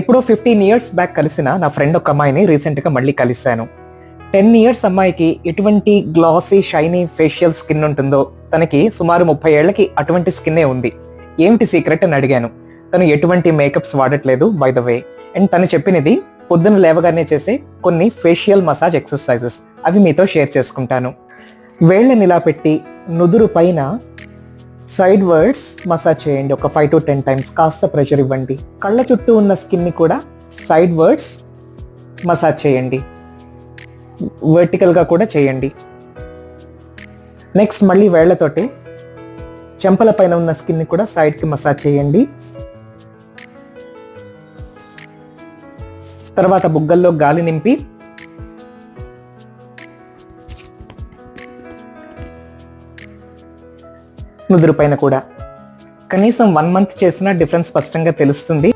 ఎప్పుడో 15 years back కలిసిన నా ఫ్రెండ్ ఒక అమ్మాయిని రీసెంట్గా మళ్ళీ కలిశాను. 10 years అమ్మాయికి ఎటువంటి గ్లాసీ షైనీ ఫేషియల్ స్కిన్ ఉంటుందో తనకి సుమారు 30 ఏళ్లకి అటువంటి స్కిన్నే ఉంది. ఏమిటి సీక్రెట్ అని అడిగాను. తను ఎటువంటి మేకప్స్ వాడట్లేదు బై ద వే. అండ్ తను చెప్పినది పొద్దున లేవగానే చేసే కొన్ని ఫేషియల్ మసాజ్ ఎక్సర్సైజెస్, అవి మీతో షేర్ చేసుకుంటాను. వేళ్ళని ఇలా పెట్టి నుదురు పైన సైడ్ వర్డ్స్ మసాజ్ చేయండి. ఒక 5 to 10 times. కాస్త ప్రెషర్ ఇవ్వండి. కళ్ళ చుట్టూ ఉన్న స్కిన్ని కూడా సైడ్ వర్డ్స్ మసాజ్ చేయండి. వర్టికల్గా కూడా చేయండి. నెక్స్ట్ మళ్ళీ వేళ్లతోటి చెంపల పైన ఉన్న స్కిన్ని కూడా సైడ్కి మసాజ్ చేయండి. తర్వాత బుగ్గల్లో గాలి నింపి నుదురు పైన కూడా. కనీసం 1 month చేసినా డిఫరెన్స్ స్పష్టంగా తెలుస్తుంది.